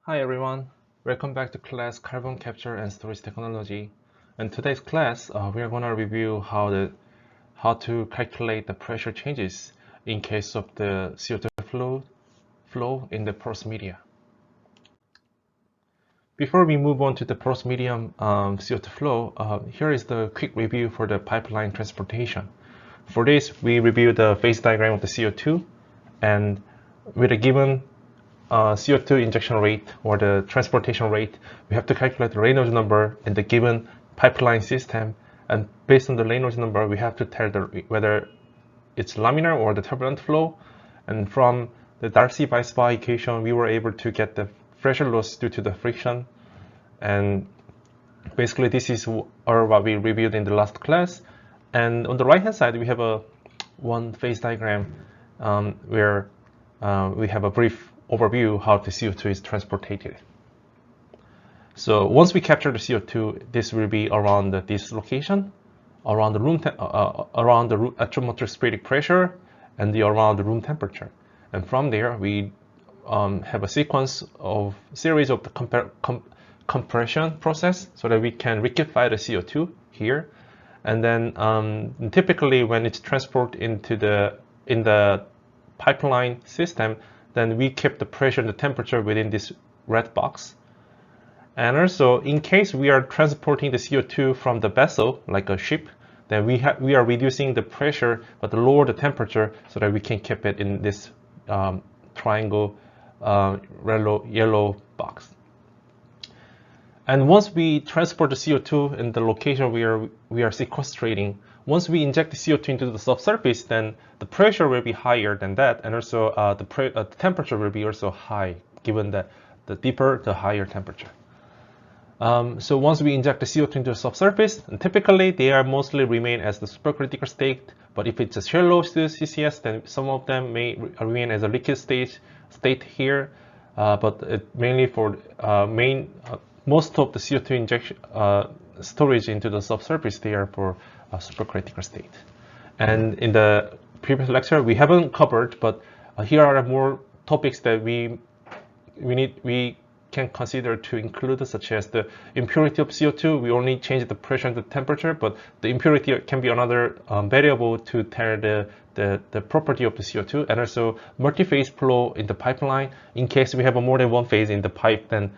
Hi everyone, welcome back to class Carbon Capture and Storage Technology. In today's class, we are going to review how to calculate the pressure changes in case of the CO2 flow in the porous media. Before we move on to the porous medium CO2 flow, here is the quick review for the pipeline transportation. For this, we review the phase diagram of the CO2, and with a given CO2 injection rate or the transportation rate, we have to calculate the Reynolds number in the given pipeline system, and based on the Reynolds number, we have to tell whether it's laminar or the turbulent flow. And from the Darcy-Weisbach equation, we were able to get the pressure loss due to the friction. And basically, this is what we reviewed in the last class. And on the right-hand side, we have one phase diagram where we have a brief overview how the CO2 is transported. So once we capture the CO2, this will be around this location, around the around the atmospheric pressure, and around the room temperature. And from there, we have a series of the compression process so that we can liquefy the CO2 here. And then typically when it's transported in the pipeline system, then we keep the pressure and the temperature within this red box. And also, in case we are transporting the CO2 from the vessel, like a ship, then we are reducing the pressure but lower the temperature so that we can keep it in this triangle yellow box. And once we transport the CO2 in the location we are sequestrating, once we inject the CO2 into the subsurface, then the pressure will be higher than that, and also the temperature will be also high, given that the deeper, the higher temperature. So once we inject the CO2 into the subsurface, and typically they are mostly remain as the supercritical state, but if it's a shallow CCS, then some of them may remain as a liquid state here, but mainly for most of the CO2 injection storage into the subsurface, they are for a supercritical state. And in the previous lecture, we haven't covered, but here are more topics that we can consider to include, such as the impurity of CO2. We only change the pressure and the temperature, but the impurity can be another variable to tell the property of the CO2, and also multi-phase flow in the pipeline. In case we have more than one phase in the pipe, then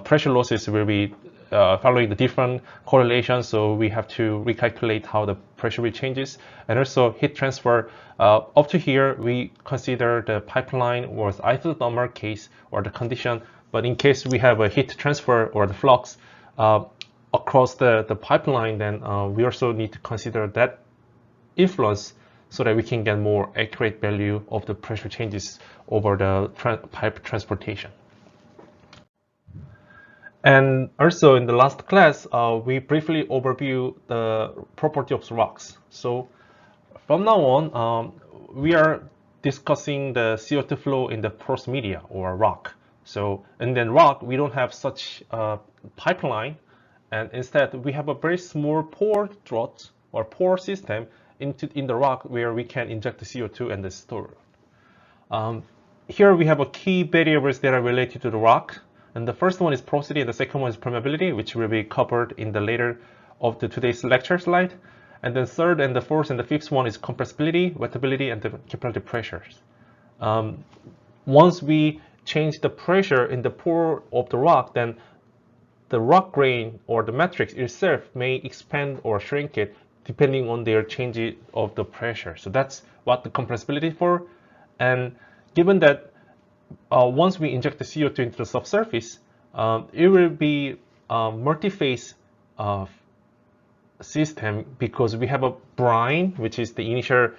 pressure losses will be following the different correlations, so we have to recalculate how the pressure rate changes. And also heat transfer. Up to here, we consider the pipeline was isothermal case or the condition, but in case we have a heat transfer or the flux across the pipeline, then we also need to consider that influence so that we can get more accurate value of the pressure changes over the pipe transportation. And also in the last class, we briefly overview the property of rocks. So from now on, we are discussing the CO2 flow in the porous media or rock. So, and then rock, we don't have such pipeline, and instead we have a very small pore draught or pore system in the rock where we can inject the CO2 and the store. Here we have a key variables that are related to the rock, and the first one is porosity, and the second one is permeability, which will be covered in the later of today's lecture slide. And then third and the fourth and the fifth one is compressibility, wettability, and the capillary pressures. Once we change the pressure in the pore of the rock, then the rock grain or the matrix itself may expand or shrink it depending on their change of the pressure. So that's what the compressibility for. And given that once we inject the CO2 into the subsurface, it will be a multi-phase system, because we have a brine, which is the initial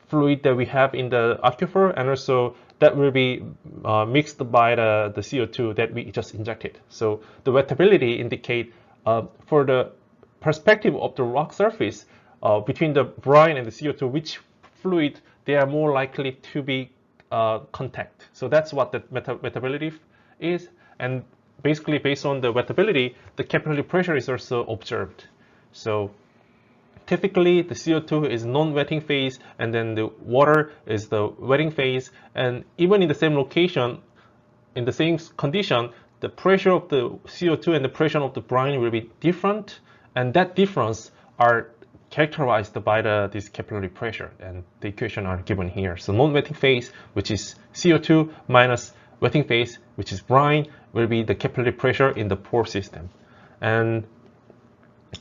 fluid that we have in the aquifer, and also that will be mixed by the CO2 that we just injected. So the wettability indicate for the perspective of the rock surface between the brine and the CO2, which fluid they are more likely to be contact. So that's what the wettability is, and basically based on the wettability, the capillary pressure is also observed. So typically the CO2 is non-wetting phase, and then the water is the wetting phase, and even in the same location, in the same condition, the pressure of the CO2 and the pressure of the brine will be different, and that difference are characterized by this capillary pressure, and the equation are given here. So non-wetting phase, which is CO2, minus wetting phase, which is brine, will be the capillary pressure in the pore system. And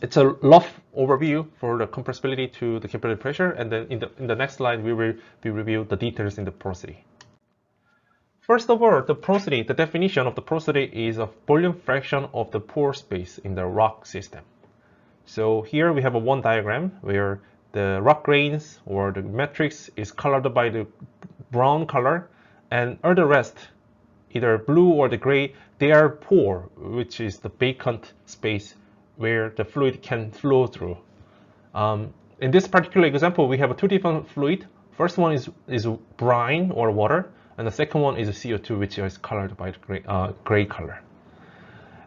it's a rough overview for the compressibility to the capillary pressure, and then in the next slide we will review the details in the porosity. First of all, the porosity, the definition of the porosity is a volume fraction of the pore space in the rock system. So here we have a one diagram where the rock grains or the matrix is colored by the brown color, and all the rest, either blue or the gray, they are pore, which is the vacant space where the fluid can flow through. In this particular example, we have two different fluid. First one is brine or water, and the second one is CO2, which is colored by the gray color.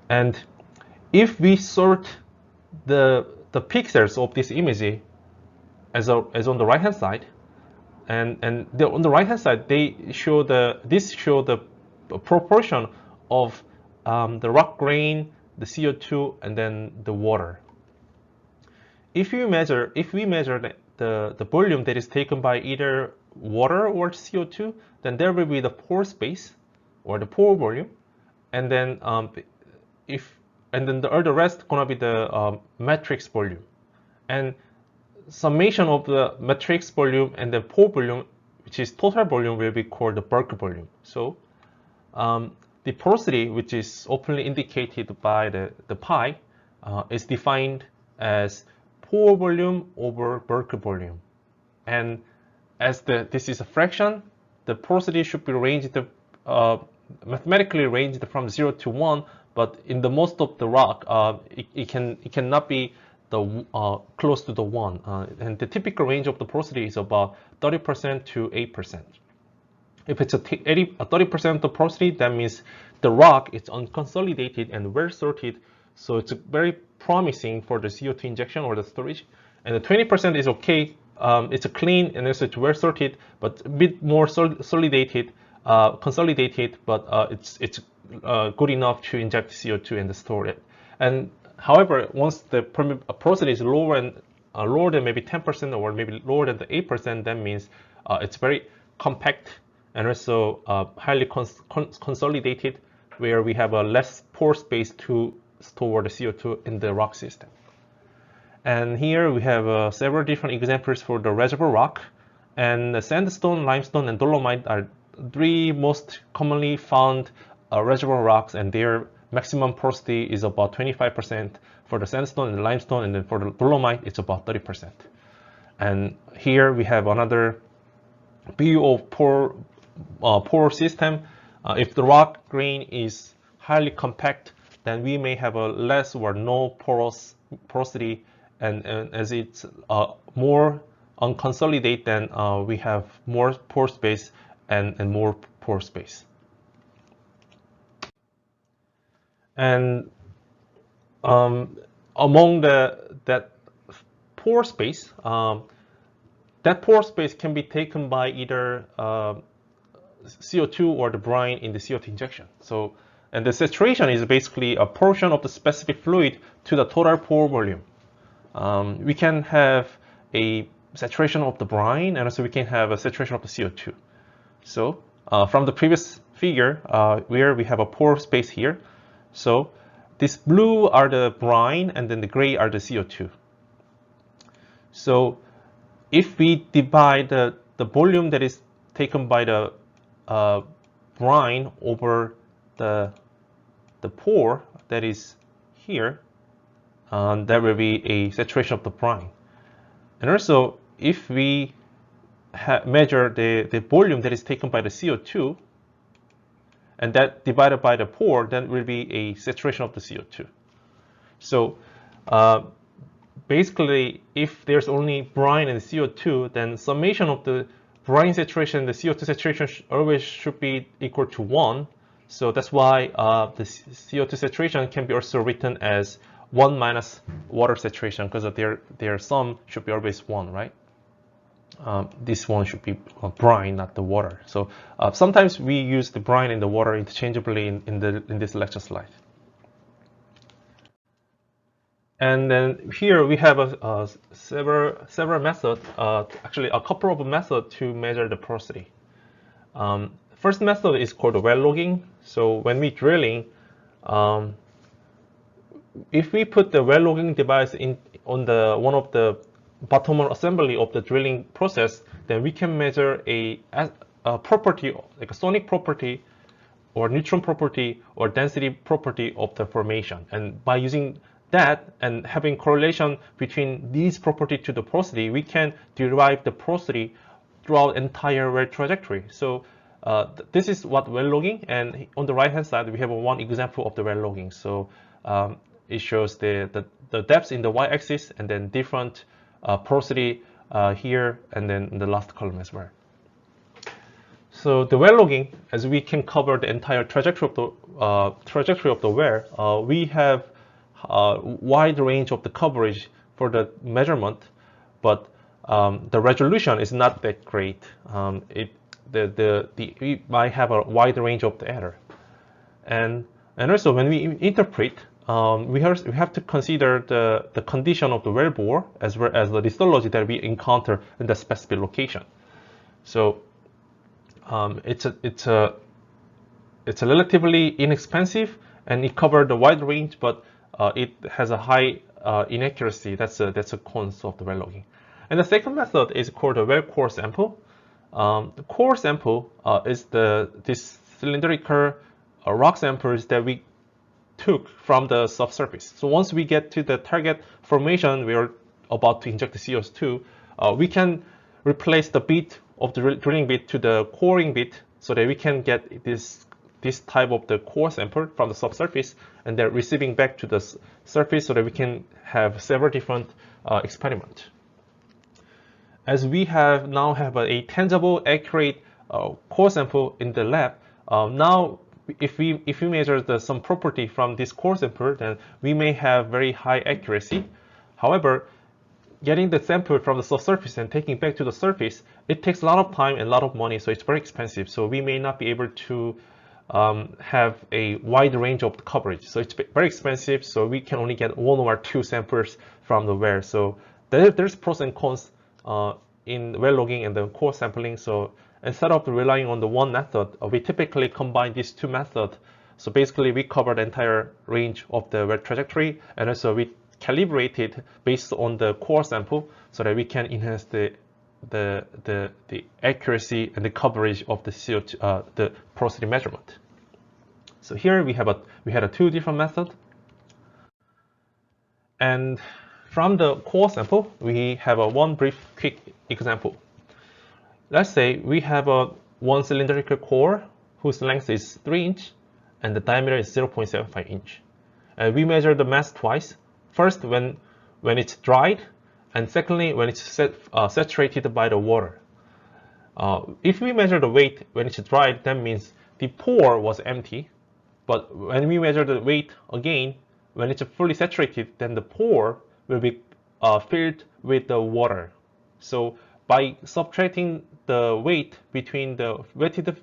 And if we sort the pixels of this image as on the right hand side, and on the right hand side they show this show the proportion of the rock grain, the CO2, and then the water. If we measure the volume that is taken by either water or CO2, then there will be the pore space or the pore volume, and then the rest gonna be the matrix volume, and summation of the matrix volume and the pore volume, which is total volume, will be called the bulk volume. So the porosity, which is openly indicated by the pi, is defined as pore volume over bulk volume, and as this is a fraction, the porosity should be ranged mathematically ranged from 0 to 1, but in the most of the rock, it cannot be close to the 1, and the typical range of the porosity is about 30% to 8%. If it's a 30% of the porosity, that means the rock is unconsolidated and well sorted, so it's very promising for the CO2 injection or the storage. And the 20% is okay. It's a clean and it's well sorted, but a bit more consolidated, but it's good enough to inject CO2 and store it. And however, once the porosity is lower than maybe 10% or maybe lower than the 8%, that means it's very compact and also highly consolidated, where we have a less pore space to store the CO2 in the rock system. And here we have several different examples for the reservoir rock. And the sandstone, limestone, and dolomite are three most commonly found reservoir rocks, and their maximum porosity is about 25% for the sandstone and the limestone, and then for the dolomite it's about 30%. And here we have another view of pore system. If the rock grain is highly compact, then we may have a less or no porosity, and as it's more unconsolidated, then we have more pore space and more pore space. And among that pore space, can be taken by either CO2 or the brine in the CO2 injection. So, and the saturation is basically a portion of the specific fluid to the total pore volume. We can have a saturation of the brine, and also we can have a saturation of the CO2. So from the previous figure, where we have a pore space here, so this blue are the brine, and then the gray are the CO2. So if we divide the volume that is taken by the brine over the pore that is here, there will be a saturation of the brine. And also, if we measure the volume that is taken by the CO2, and that divided by the pore, then will be a saturation of the CO2. So basically, if there's only brine and CO2, then summation of the brine saturation and the CO2 saturation always should be equal to 1. So that's why the CO2 saturation can be also written as 1 minus water saturation, because their sum should be always 1, right? this one should be brine, not the water. So sometimes we use the brine and the water interchangeably in this lecture slide. And then here we have several methods, actually a couple of methods to measure the porosity. First method is called well logging. So when we drilling, if we put the well logging device on one of the bottom assembly of the drilling process, then we can measure a property, like a sonic property or neutron property or density property of the formation. And by using that and having correlation between these property to the porosity, we can derive the porosity throughout entire well trajectory. So this is what well logging, and on the right hand side we have one example of the well logging. So it shows the depths in the y-axis and then different porosity here and then in the last column as well. So the well logging, as we can cover the entire trajectory of the well, we have a wide range of the coverage for the measurement, but the resolution is not that great. We might have a wide range of the error, and also when we interpret, we have to consider the condition of the well bore as well as the lithology that we encounter in the specific location. So it's a relatively inexpensive and it covers the wide range, but it has a high inaccuracy. That's a cons of the well logging. And the second method is called the well core sample. The core sample is this cylindrical rock samples that we took from the subsurface. So once we get to the target formation, we are about to inject the CO2, we can replace the bit of the drilling bit to the coring bit so that we can get this type of the core sample from the subsurface and then receiving back to the surface so that we can have several different experiments. As we now have a tangible, accurate core sample in the lab, now if we measure some property from this core sample, then we may have very high accuracy. However, getting the sample from the subsurface and taking it back to the surface, it takes a lot of time and a lot of money, so it's very expensive. So we may not be able to have a wide range of coverage. So it's very expensive, so we can only get 1 or 2 samples from the well. So there's pros and cons in well logging and the core sampling. So instead of relying on the one method, we typically combine these two methods. So basically we cover the entire range of the well trajectory, and also we calibrate it based on the core sample so that we can enhance the accuracy and the coverage of the CO2, the porosity measurement. So here we had two different methods, and from the core sample we have one brief quick example. Let's say we have one cylindrical core whose length is 3 inches and the diameter is 0.75 inch. And we measure the mass twice. First when it's dried, and secondly when it's saturated by the water. If we measure the weight when it's dried, that means the pore was empty. But when we measure the weight again, when it's fully saturated, then the pore will be filled with the water. So by subtracting the weight between the wetted,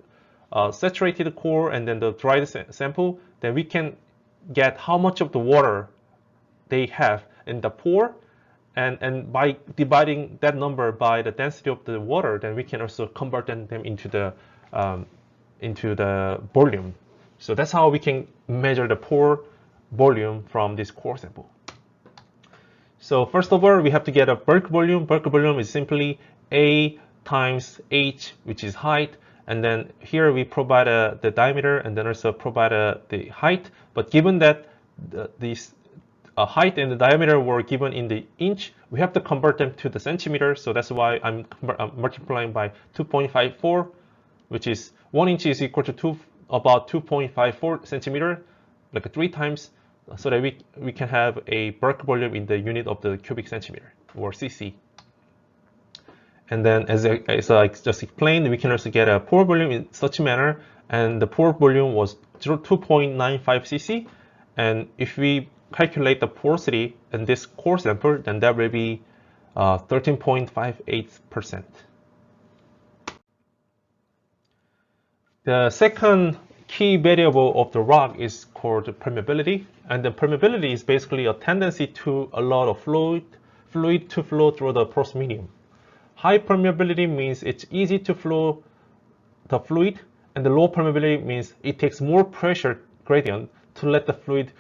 saturated core and then the dried sample, then we can get how much of the water they have in the pore, and by dividing that number by the density of the water, then we can also convert them into the volume. So that's how we can measure the pore volume from this core sample. So first of all, we have to get a bulk volume. Bulk volume is simply A times H, which is height, and then here we provide the diameter and then also provide the height. But given that these height and the diameter were given in the inch, we have to convert them to the centimeter. So that's why I'm multiplying by 2.54, which is 1 inch is equal to about 2.54 centimeter, like 3 times, so that we can have a bulk volume in the unit of the cubic centimeter, or cc. And then as I just explained, we can also get a pore volume in such a manner, and the pore volume was 2.95 cc. And if we calculate the porosity in this core sample, then that will be 13.58%. The second key variable of the rock is called permeability, and the permeability is basically a tendency to allow a fluid to flow through the porous medium. High permeability means it's easy to flow the fluid, and the low permeability means it takes more pressure gradient to let the fluid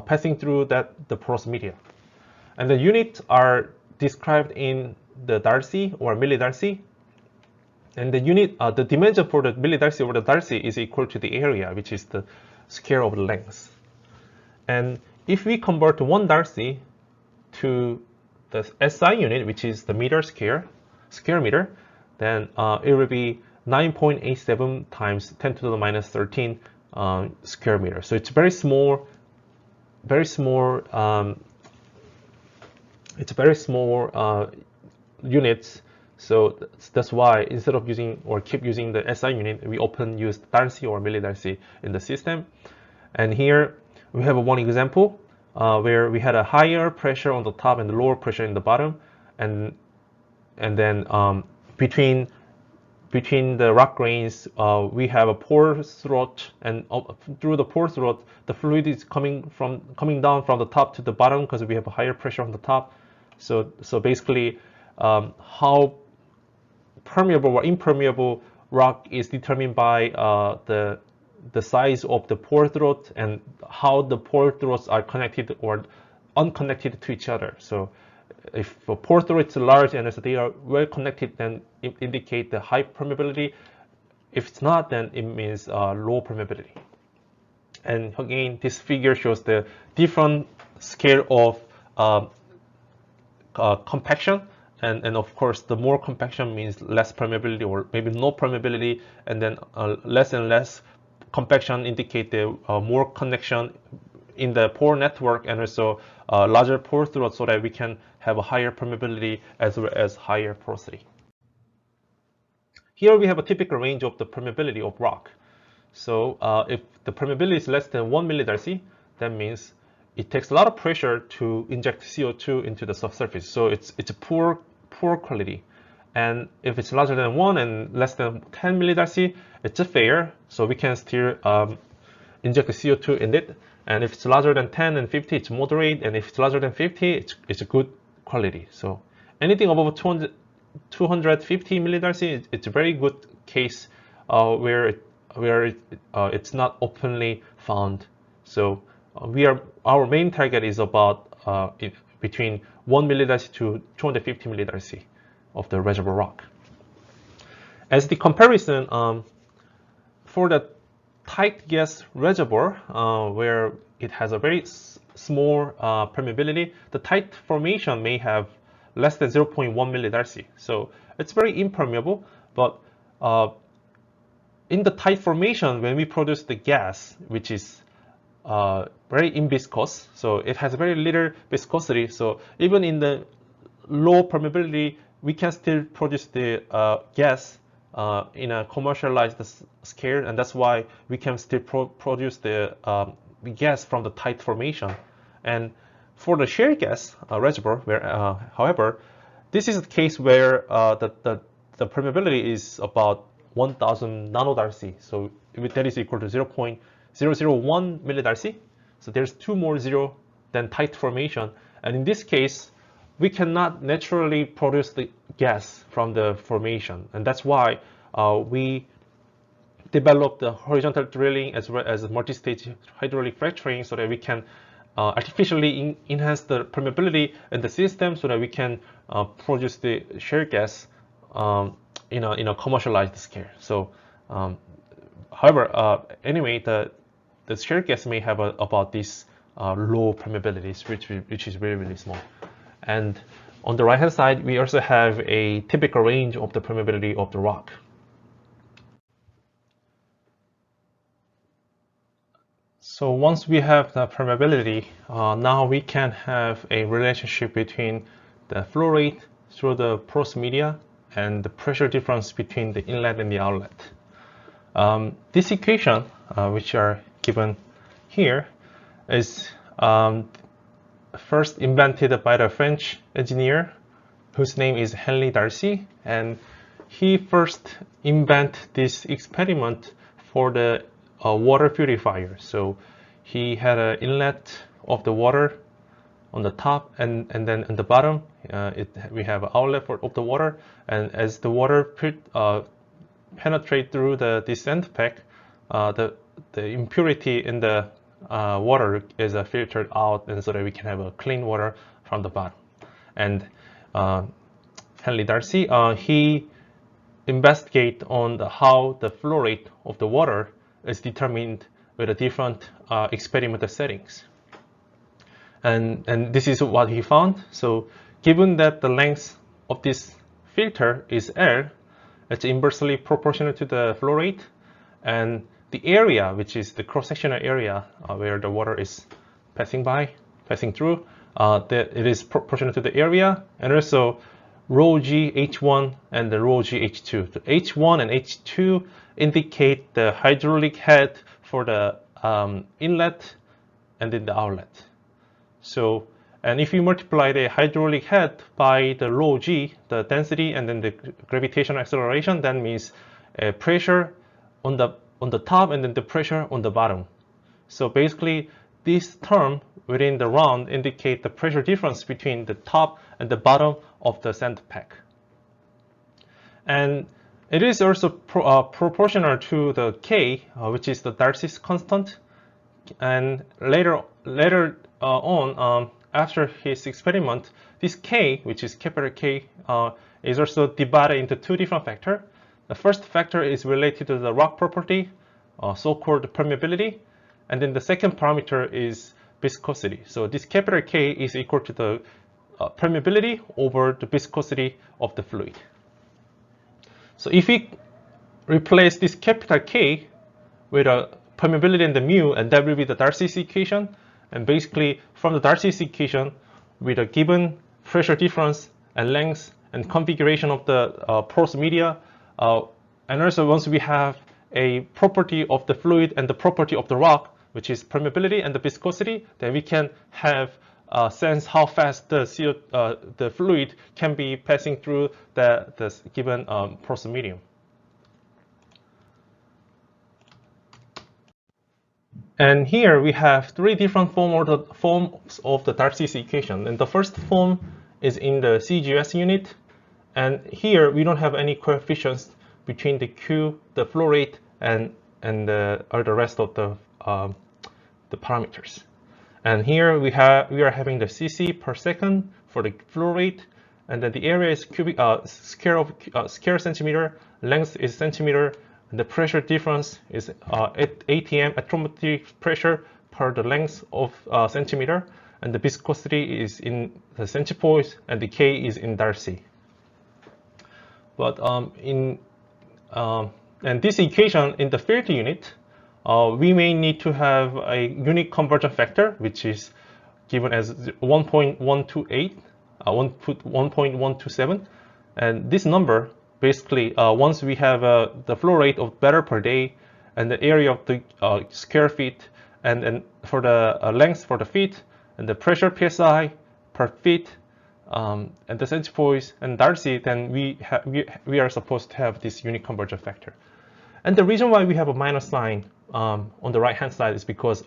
passing through the porous media. And the units are described in the Darcy or millidarcy. And the unit, the dimension for the millidarcy or the Darcy is equal to the area, which is the square of the length. And if we convert 1 Darcy to the SI unit, which is the meter square meter, then it will be 9.87 times 10 to the minus 13 square meter. So it's very small, it's very small units. So that's why instead of using or keep using the SI unit, we often use Darcy or millidarcy in the system. And here we have one example where we had a higher pressure on the top and the lower pressure in the bottom, and then between the rock grains we have a pore throat, and through the pore throat the fluid is coming down from the top to the bottom because we have a higher pressure on the top. So basically how permeable or impermeable rock is determined by the size of the pore throat and how the pore throats are connected or unconnected to each other. So if a pore throat is large and they are well connected, then it indicate the high permeability. If it's not, then it means low permeability. And again, this figure shows the different scale of compaction. And of course, the more compaction means less permeability or maybe no permeability, and then less and less compaction indicate the more connection in the pore network, and also larger pore throat, so that we can have a higher permeability as well as higher porosity. Here we have a typical range of the permeability of rock. So if the permeability is less than 1 millidarcy, that means it takes a lot of pressure to inject CO2 into the subsurface. So it's a poor quality. And if it's larger than 1 and less than 10 millidarcy, it's a fair, so we can still inject the CO2 in it. And if it's larger than 10 and 50, it's moderate. And if it's larger than 50, it's a good quality. So anything above 250 millidarcy, it's a very good case where it's not openly found. So our main target is about between 1 millidarcy to 250 millidarcy of the reservoir rock. As the comparison, for the tight gas reservoir, where it has a very small permeability, the tight formation may have less than 0.1 millidarcy. So it's very impermeable, but in the tight formation, when we produce the gas, which is very inviscous, so it has very little viscosity. So even in the low permeability, we can still produce the gas in a commercialized scale, and that's why we can still produce the gas from the tight formation. And for the shale gas reservoir, where however, this is the case where the permeability is about 1000 nanodarcy, so that is equal to 0.001 millidarcy. So there's 2 more zero than tight formation, and in this case we cannot naturally produce the gas from the formation, and that's why we developed the horizontal drilling as well as multi-stage hydraulic fracturing, so that we can artificially enhance the permeability in the system, so that we can produce the shale gas in a commercialized scale. So however, anyway, the shale gas may have about this low permeabilities, which is really, really small. And on the right hand side, we also have a typical range of the permeability of the rock. So once we have the permeability, now we can have a relationship between the flow rate through the porous media and the pressure difference between the inlet and the outlet. This equation, which are given here, is first invented by the French engineer whose name is Henry Darcy, and he first invented this experiment for the water purifier. So he had an inlet of the water on the top, and then on the bottom we have an outlet of the water, and as the water penetrate through this sand pack, the impurity in the water is filtered out, and so that we can have a clean water from the bottom. And Henry Darcy, he investigate on how the flow rate of the water is determined with a different experimental settings. And this is what he found. So given that the length of this filter is L, it's inversely proportional to the flow rate, and the area, which is the cross-sectional area where the water is passing through, it is proportional to the area, and also rho g H1 and the rho g H2. The H1 and H2 indicate the hydraulic head for the inlet and then the outlet. So, and if you multiply the hydraulic head by the rho g, the density, and then the gravitational acceleration, that means pressure on the top and then the pressure on the bottom. So basically, this term within the round indicate the pressure difference between the top and the bottom of the sand pack. And it is also proportional to the K, which is the Darcy's constant. And later on, after his experiment, this K, which is capital K, is also divided into two different factors. The first factor is related to the rock property, so-called permeability, and then the second parameter is viscosity. So this capital K is equal to the permeability over the viscosity of the fluid. So if we replace this capital K with a permeability and the mu, and that will be the Darcy's equation. And basically, from the Darcy's equation, with a given pressure difference and length and configuration of the porous media, and also once we have a property of the fluid and the property of the rock, which is permeability and the viscosity, then we can have sense how fast the fluid can be passing through the given porous medium. And here we have three different forms of the Darcy's equation. And the first form is in the CCS unit. And here we don't have any coefficients between the Q, the flow rate, and the rest of the parameters. And here we are having the cc per second for the flow rate, and then the area is cubic square centimeter, length is centimeter, and the pressure difference is atm, atmospheric pressure per the length of centimeter, and the viscosity is in the centipoise, and the K is in Darcy. But and this equation in the field unit, we may need to have a unique conversion factor, which is given as 1.128, 1.127, and this number basically once we have the flow rate of barrel per day and the area of the square feet, and for the length for the feet, and the pressure psi per feet, and the centipoise and Darcy, then we are supposed to have this unique conversion factor. And the reason why we have a minus sign on the right hand side is because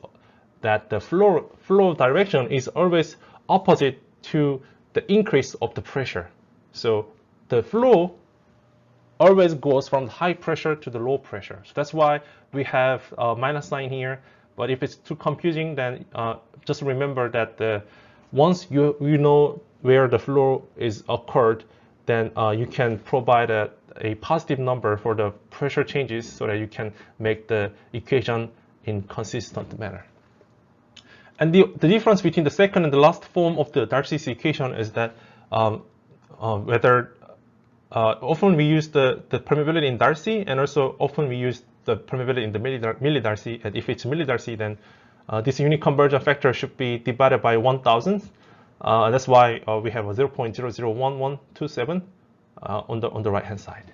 that the flow direction is always opposite to the increase of the pressure. So the flow always goes from high pressure to the low pressure. So that's why we have a minus sign here. But if it's too confusing, then just remember that once you know where the flow is occurred, then you can provide a positive number for the pressure changes so that you can make the equation in consistent manner. And the difference between the second and the last form of the Darcy's equation is that often we use the permeability in Darcy, and also often we use the permeability in the millidarcy. And if it's millidarcy, then this unique conversion factor should be divided by 1,000. That's why we have a 0.001127 on the right hand side.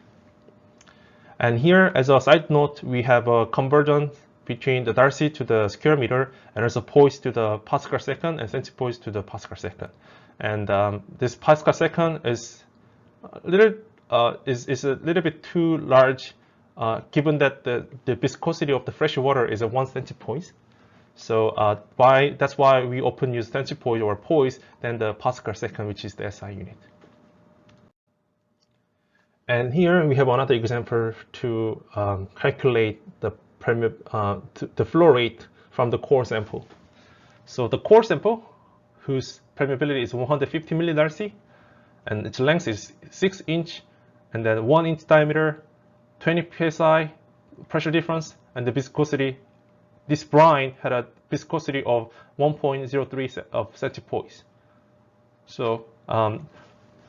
And here, as a side note, we have a conversion between the Darcy to the square meter, and also poise to the Pascal second and centipoise to the Pascal second. And this Pascal second is a little bit too large, given that the viscosity of the fresh water is at 1 centipoise. So that's why we often use centipoise or poise than the Pascal second, which is the SI unit. And here we have another example to calculate the flow rate from the core sample. So the core sample, whose permeability is 150 millidarcy, and its length is 6 inch, and then 1 inch diameter, 20 psi pressure difference, and the viscosity. This brine had a viscosity of 1.03 of centipoise. So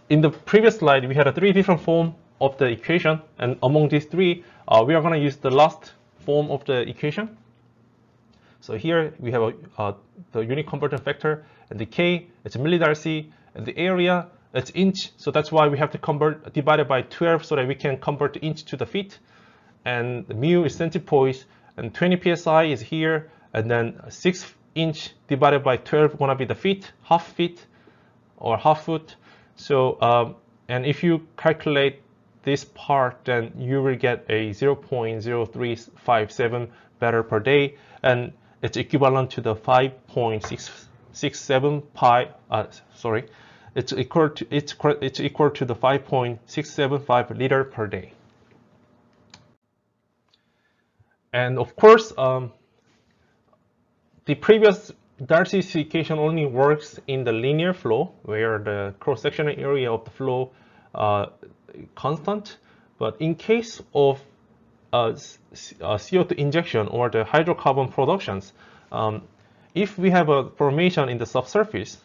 in the previous slide, we had 3 different forms of the equation, and among these 3, we are going to use the last form of the equation. So here we have the unit conversion factor, and the K, it's millidarcy, and the area, it's inch. So that's why we have to divide it by 12 so that we can convert the inch to the feet. And the mu is centipoise, and 20 psi is here, and then 6 inch divided by 12 gonna be the feet, half feet or half foot. So and if you calculate this part, then you will get a 0.0357 barrel per day, and it's equivalent to the 5.667 pi. It's equal to the 5.675 liter per day. And of course, the previous Darcy's equation only works in the linear flow, where the cross-sectional area of the flow constant. But in case of CO2 injection or the hydrocarbon productions, if we have a formation in the subsurface,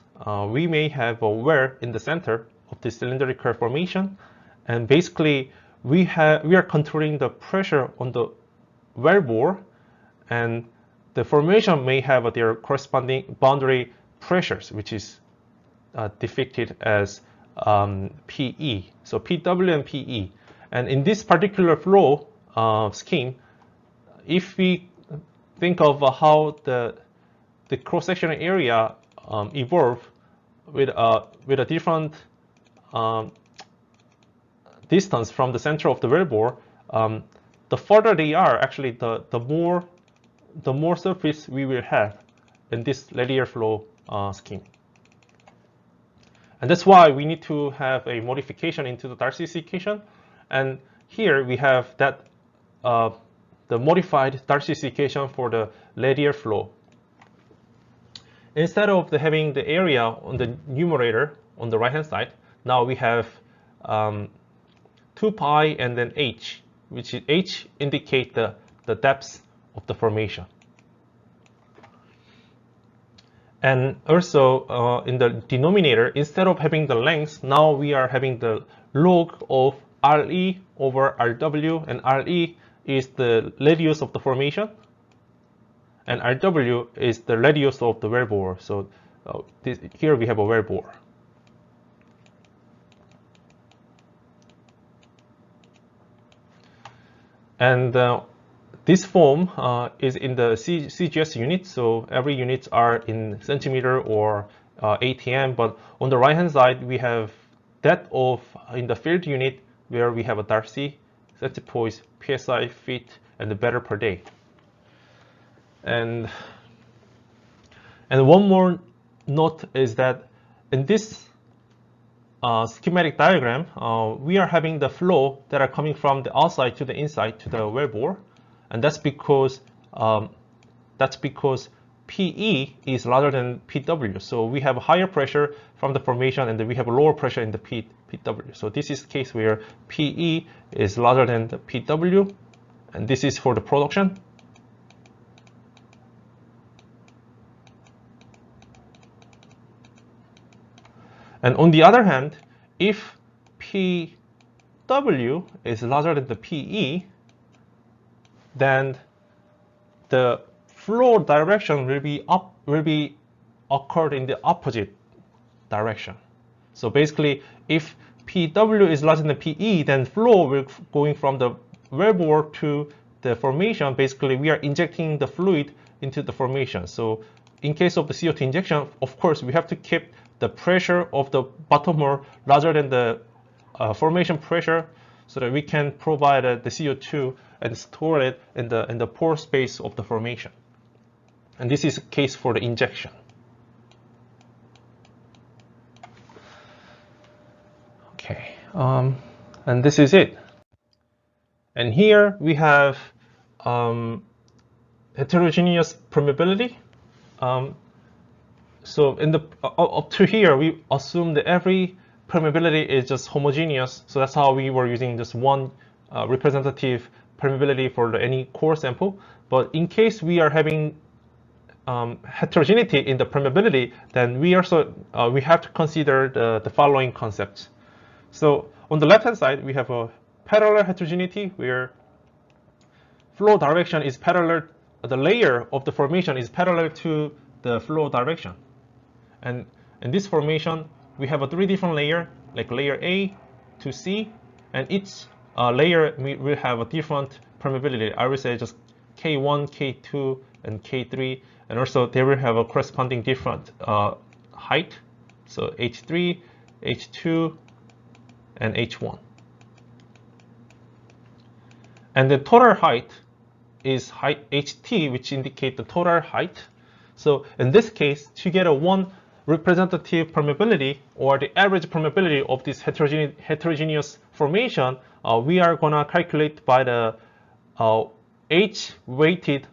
we may have a well in the center of the cylindrical formation, and basically we are controlling the pressure on the well bore, and the formation may have their corresponding boundary pressures, which is depicted as PE. So PW and PE. And in this particular flow scheme, if we think of how the cross-sectional area evolve with a different distance from the center of the well bore, the further they are, actually, the more surface we will have in this linear flow scheme. And that's why we need to have a modification into the Darcy's equation. And here we have that the modified Darcy's equation for the linear flow. Instead of having the area on the numerator on the right-hand side, now we have 2 pi and then h, which is h indicate the depth of the formation. And also in the denominator, instead of having the length, now we are having the log of RE over RW, and RE is the radius of the formation, and RW is the radius of the well bore. So here we have a well bore. And this form is in the CCS unit, so every units are in centimeter or ATM. But on the right-hand side, we have that of in the field unit, where we have a Darcy, centipoise, psi, feet, and the barrel per day. And one more note is that in this schematic diagram, we are having the flow that are coming from the outside to the inside to the well bore, and that's because PE is larger than PW. So we have higher pressure from the formation, and then we have a lower pressure in the PW. So this is the case where PE is larger than the PW, and this is for the production. And on the other hand, if PW is larger than the PE, then the flow direction will be occurred in the opposite direction. So basically, if PW is larger than PE, then flow will going from the well bore to the formation, basically we are injecting the fluid into the formation. So in case of the CO2 injection, of course, we have to keep the pressure of the bottom hole larger than the formation pressure, so that we can provide the CO2 and store it in the pore space of the formation. And this is a case for the injection. Okay, and this is it. And here we have heterogeneous permeability. So in the up to here, we assume that every permeability is just homogeneous. So that's how we were using just one representative permeability for any core sample. But in case we are having heterogeneity in the permeability, then we also we have to consider the following concepts. So on the left-hand side, we have a parallel heterogeneity where flow direction is parallel, the layer of the formation is parallel to the flow direction. And in this formation, we have a 3 different layers, like layer A to C, and each layer will have a different permeability. I will say just K1, K2, and K3, and also they will have a corresponding different height. So H3, H2, and H1. And the total height is height HT, which indicates the total height. So in this case, to get a one representative permeability or the average permeability of this heterogeneous formation, we are gonna calculate by the H-weighted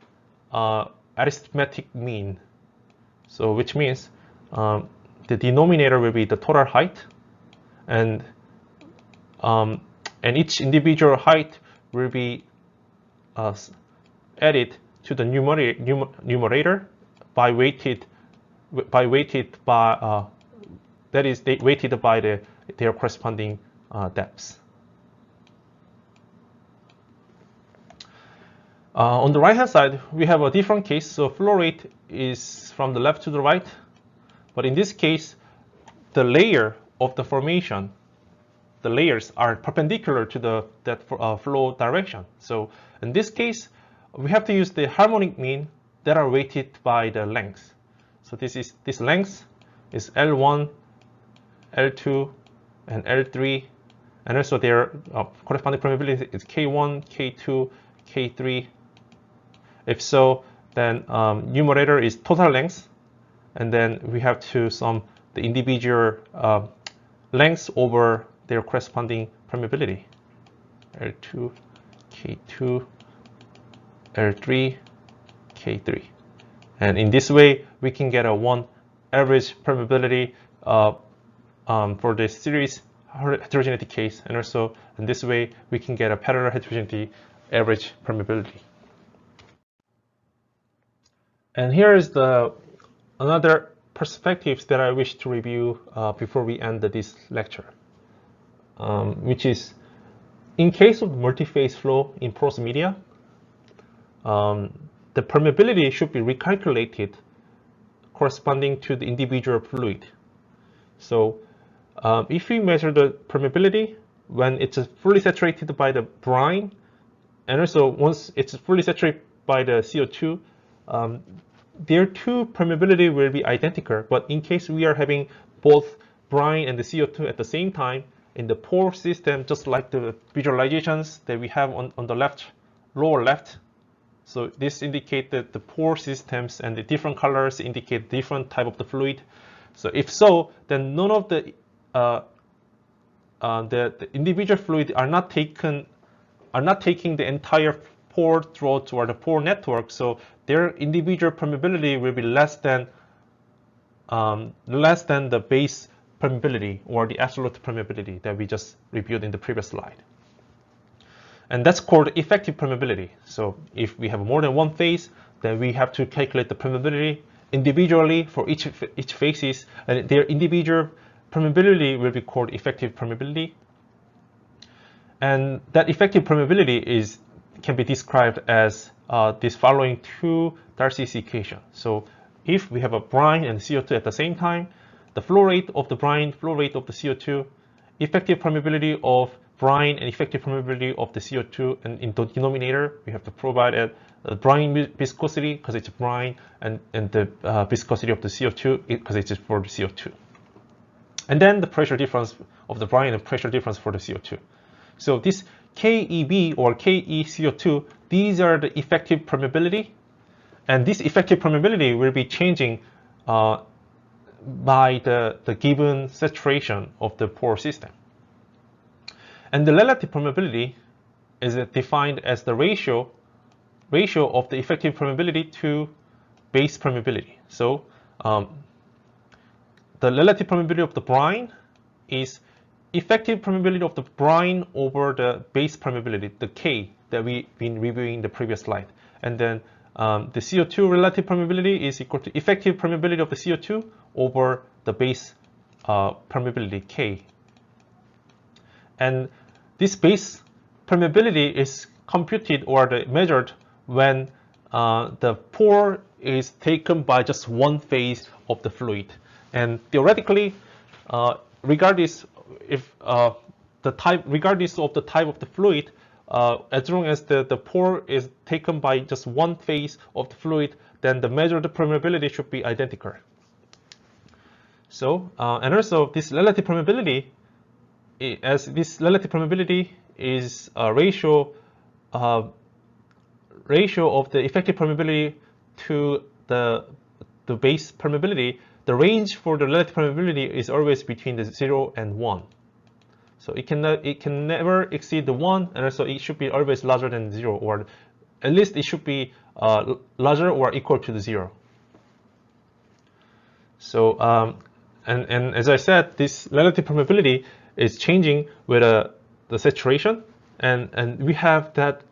arithmetic mean. So which means the denominator will be the total height, and each individual height will be added to the numerator by weighted by that is weighted by their corresponding depths. On the right hand side, we have a different case. So flow rate is from the left to the right, but in this case, the layer of the formation, the layers are perpendicular to that flow direction. So in this case, we have to use the harmonic mean that are weighted by the length. So this length is L1, L2, and L3, and also their corresponding permeability is K1, K2, K3. If so, then numerator is total length, and then we have to sum the individual lengths over their corresponding permeability. L2, K2, L3, K3. And in this way, we can get a one average permeability for the series heterogeneity case. And also in this way, we can get a parallel heterogeneity average permeability. And here is another perspectives that I wish to review before we end this lecture, which is in case of multi-phase flow in porous media, the permeability should be recalculated corresponding to the individual fluid. So if we measure the permeability when it's fully saturated by the brine, and also once it's fully saturated by the CO2, their two permeability will be identical. But in case we are having both brine and the CO2 at the same time in the pore system, just like the visualizations that we have on the left, lower left. So this indicates that the pore systems and the different colors indicate different type of the fluid. So if so, then none of the individual fluid are not taking the entire pore throat or the pore network. So their individual permeability will be less than the base permeability or the absolute permeability that we just reviewed in the previous slide. And that's called effective permeability. So if we have more than one phase, then we have to calculate the permeability individually for each phases, and their individual permeability will be called effective permeability. And that effective permeability can be described as this following two Darcy's equation. So if we have a brine and CO2 at the same time, the flow rate of the brine, flow rate of the CO2, effective permeability of brine and effective permeability of the CO2, and in the denominator we have to provide a brine viscosity because it's brine, and the viscosity of the CO2 because it's for the CO2. And then the pressure difference of the brine and pressure difference for the CO2. So this KEB or KeCO2, these are the effective permeability, and this effective permeability will be changing by the given saturation of the pore system. And the relative permeability is defined as the ratio of the effective permeability to base permeability. So the relative permeability of the brine is effective permeability of the brine over the base permeability, the K that we've been reviewing in the previous slide. And then the CO2 relative permeability is equal to effective permeability of the CO2 over the base permeability, K. And this base permeability is computed or measured when the pore is taken by just one phase of the fluid. And theoretically, regardless of the type of the fluid, as long as the pore is taken by just one phase of the fluid, then the measured permeability should be identical. So, and also this relative permeability, as this relative permeability is a ratio of the effective permeability to the base permeability, the range for the relative permeability is always between the 0 and 1. So it can never exceed the 1, and also it should be always larger than 0, or at least it should be larger or equal to the 0. So and as I said, this relative permeability is changing with the saturation, and we have that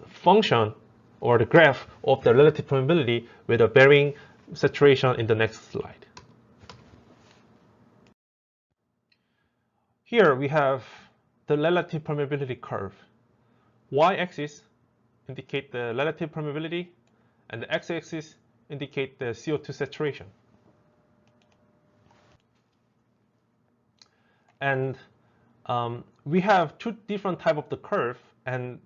function or the graph of the relative permeability with a varying saturation in the next slide. Here we have the relative permeability curve. Y-axis indicate the relative permeability, and the x-axis indicate the CO2 saturation. And we have two different types of the curve. And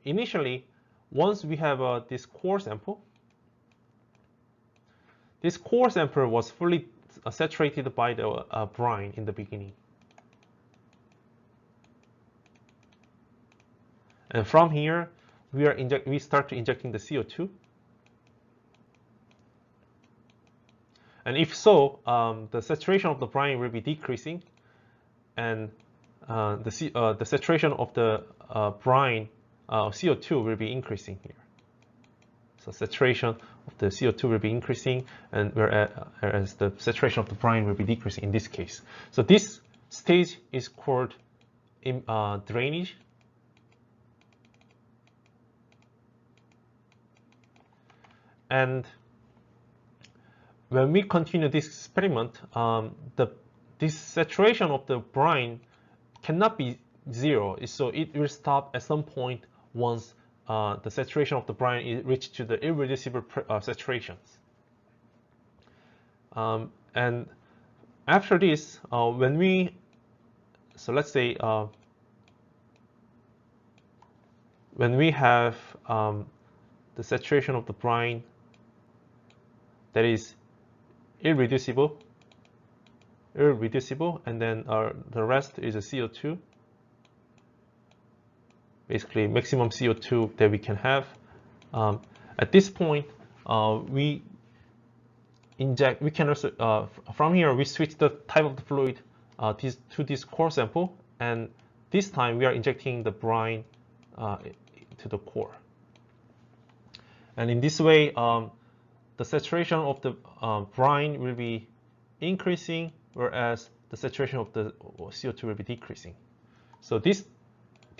initially, once we have this core sample, this core sample was fully saturated by the brine in the beginning. And from here, we start injecting the CO2. And if so, the saturation of the brine will be decreasing, and the saturation of the brine CO2 will be increasing here. So saturation of the CO2 will be increasing, and whereas the saturation of the brine will be decreasing in this case. So this stage is called drainage. And when we continue this experiment, this saturation of the brine cannot be 0. So it will stop at some point once the saturation of the brine is reached to the irreducible saturations. And after this, let's say when we have the saturation of the brine that is irreducible, and then the rest is a CO2, basically maximum CO2 that we can have. At this point, we can also, from here, we switch the type of the fluid to this core sample, and this time we are injecting the brine to the core. And in this way, the saturation of the brine will be increasing, whereas the saturation of the CO2 will be decreasing. So this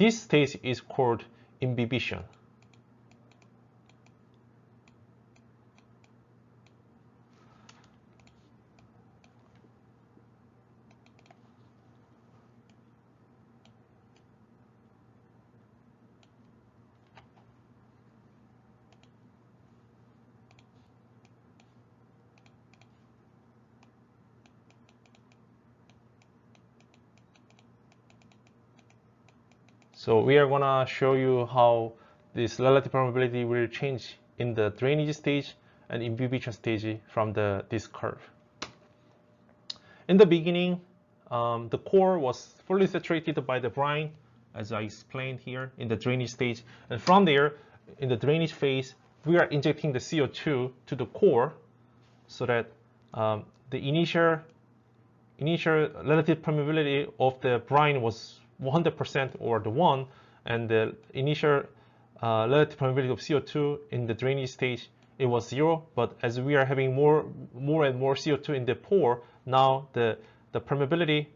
stage is called imbibition. So we are gonna show you how this relative permeability will change in the drainage stage and imbibition stage from this curve. In the beginning, the core was fully saturated by the brine, as I explained here in the drainage stage. And from there, in the drainage phase, we are injecting the CO2 to the core so that the initial relative permeability of the brine was 100% or the 1, and the initial relative permeability of CO2 in the drainage stage, it was 0. But as we are having more and more CO2 in the pore, now the permeability,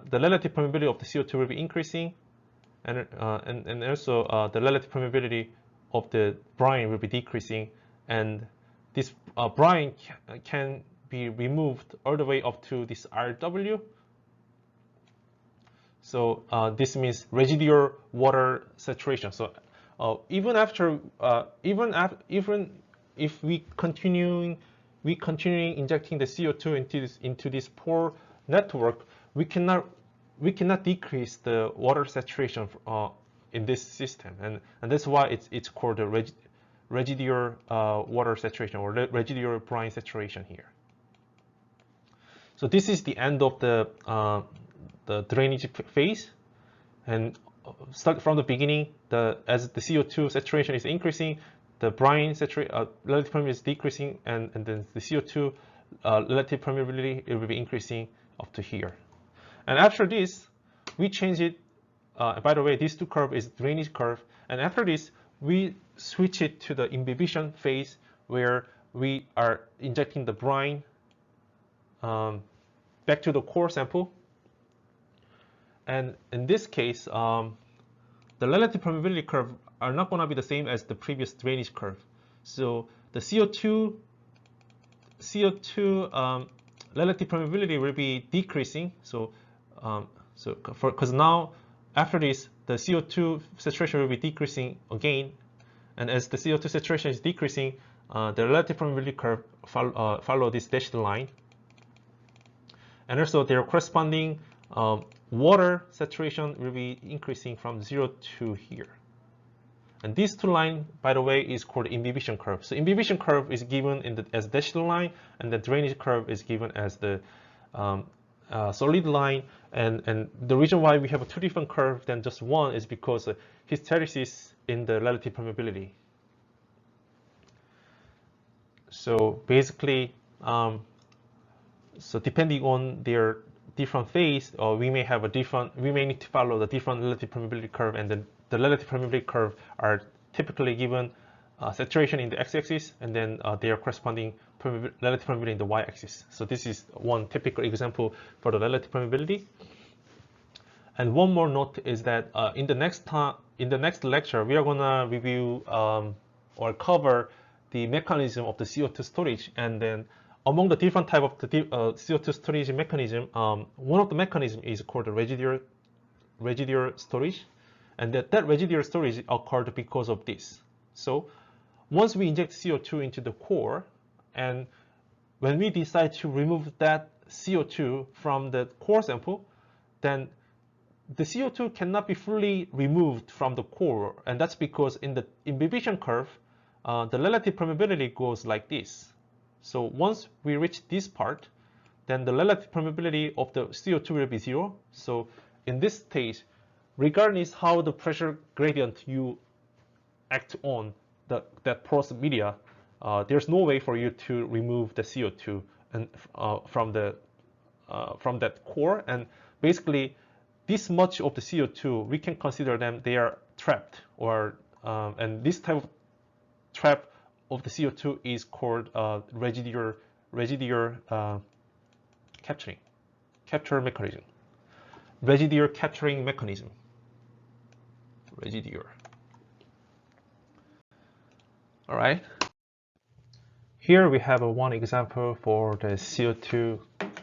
the relative permeability of the CO2 will be increasing, and also the relative permeability of the brine will be decreasing, and this brine can be removed all the way up to this RW. So this means residual water saturation. So even if we continuing injecting the CO2 into this pore network, we cannot decrease the water saturation in this system, and that's why it's called the residual water saturation or residual brine saturation here. So this is the end of the drainage phase, and start from the beginning. As the CO2 saturation is increasing, the brine relative permeability is decreasing, and then the CO2 relative permeability, it will be increasing up to here. And after this, we change it. By the way, these two curve is drainage curve, and after this, we switch it to the imbibition phase, where we are injecting the brine back to the core sample. And in this case, the relative permeability curve are not going to be the same as the previous drainage curve. So the CO2 relative permeability will be decreasing. So because now after this, the CO2 saturation will be decreasing again, and as the CO2 saturation is decreasing, the relative permeability curve follow this dashed line, and also their corresponding water saturation will be increasing from 0 to here. And these two lines, by the way, is called imbibition curve. So imbibition curve is given as dashed line, and the drainage curve is given as the solid line. And the reason why we have two different curves than just one is because hysteresis in the relative permeability. So basically, so depending on their different phase, we may need to follow the different relative permeability curve, and the relative permeability curve are typically given saturation in the x-axis, and then their corresponding relative permeability in the y-axis. So this is one typical example for the relative permeability. And one more note is that in the next lecture, we are gonna review or cover the mechanism of the CO2 storage, and then among the different type of the CO2 storage mechanism, one of the mechanism is called the residual storage, and that residual storage occurred because of this. So once we inject CO2 into the core, and when we decide to remove that CO2 from the core sample, then the CO2 cannot be fully removed from the core, and that's because in the imbibition curve, the relative permeability goes like this. So once we reach this part, then the relative permeability of the CO2 will be 0. So in this stage, regardless how the pressure gradient you act on that porous media, there's no way for you to remove the CO2 and from that core. And basically, this much of the CO2, we can consider them, they are trapped, or and this type of trap of the CO2 is called residual capture mechanism. Residual capturing mechanism. Residual. All right. Here we have one example for the CO2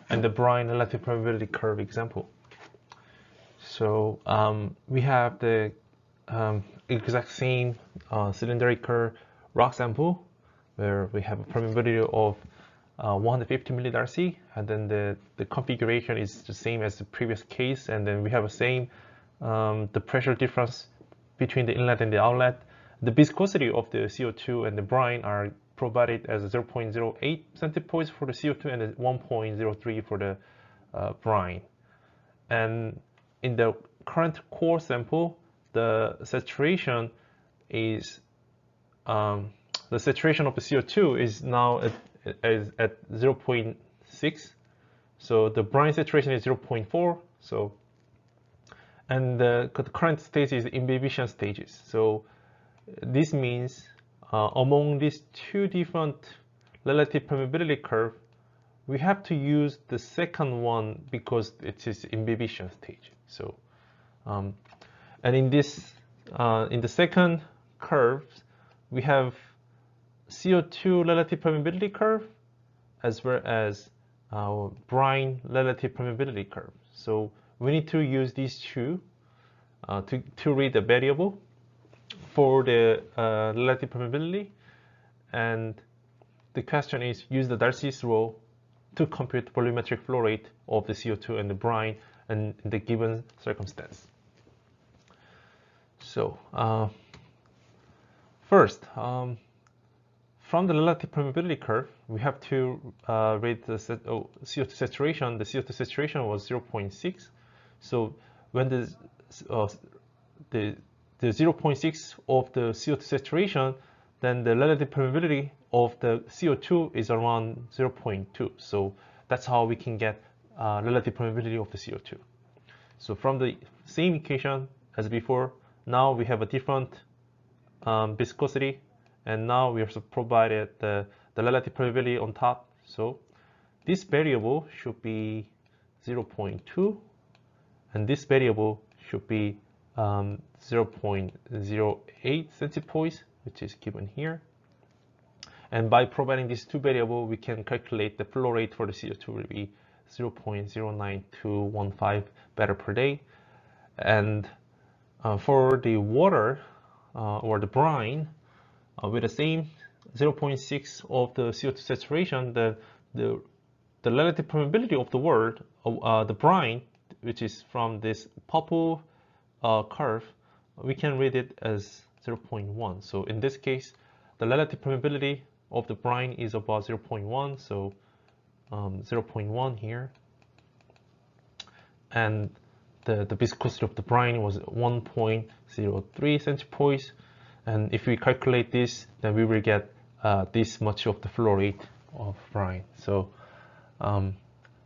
and the brine relative permeability curve example. So we have the exact same cylindrical rock sample where we have a permeability of 150 millidarcy, and then the configuration is the same as the previous case, and then we have the same the pressure difference between the inlet and the outlet. The viscosity of the CO2 and the brine are provided as 0.08 centipoise for the CO2 and 1.03 for the brine. And in the current core sample, the saturation is the saturation of the CO2 is now at 0.6. So the brine saturation is 0.4. So and the current stage is imbibition stages. So this means among these two different relative permeability curve, we have to use the second one because it is imbibition stage. So and in this in the second curve, we have CO2 relative permeability curve as well as brine relative permeability curve. So we need to use these two to read the variable for the relative permeability, and the question is use the Darcy's rule to compute the volumetric flow rate of the CO2 and the brine in the given circumstance. So first, from the relative permeability curve, we have to rate the CO2 saturation. The CO2 saturation was 0.6. So when the 0.6 of the CO2 saturation, then the relative permeability of the CO2 is around 0.2. So that's how we can get relative permeability of the CO2. So from the same equation as before, now we have a different viscosity, and now we also provided the relative permeability on top. So this variable should be 0.2, and this variable should be 0.08 centipoise, which is given here. And by providing these two variables, we can calculate the flow rate for the CO2 will be 0.09215 barrel per day. And for the water or the brine, with the same 0.6 of the CO2 saturation, the relative permeability of the word, the brine, which is from this purple curve, we can read it as 0.1. So in this case, the relative permeability of the brine is about 0.1. So 0.1 here, and the viscosity of the brine was 1.03 centipoise. And if we calculate this, then we will get this much of the flow rate of brine. So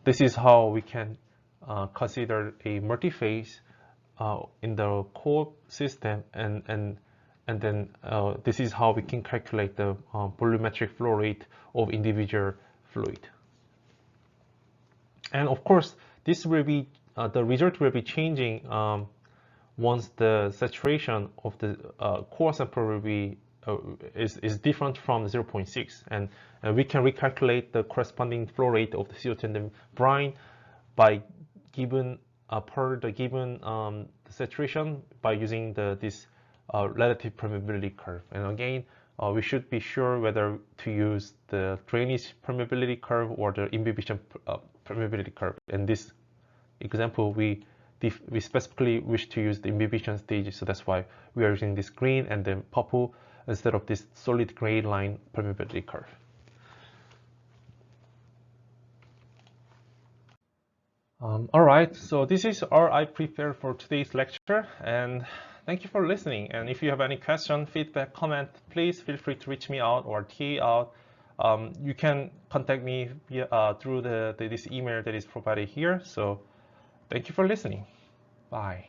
this is how we can consider a multi-phase in the core system, and then this is how we can calculate the volumetric flow rate of individual fluid. And of course, this will be the result will be changing once the saturation of the core sample will be is different from 0.6, and we can recalculate the corresponding flow rate of the CO2 and the brine by given per the given saturation by using this relative permeability curve. And again, we should be sure whether to use the drainage permeability curve or the imbibition permeability curve. In this example, we specifically wish to use the imbibition stage, so that's why we are using this green and then purple instead of this solid gray line permeability curve. All right, so this is all I prepared for today's lecture, and thank you for listening. And if you have any question, feedback, comment, please feel free to reach me out or TA out. You can contact me via, through this email that is provided here. So thank you for listening. Bye.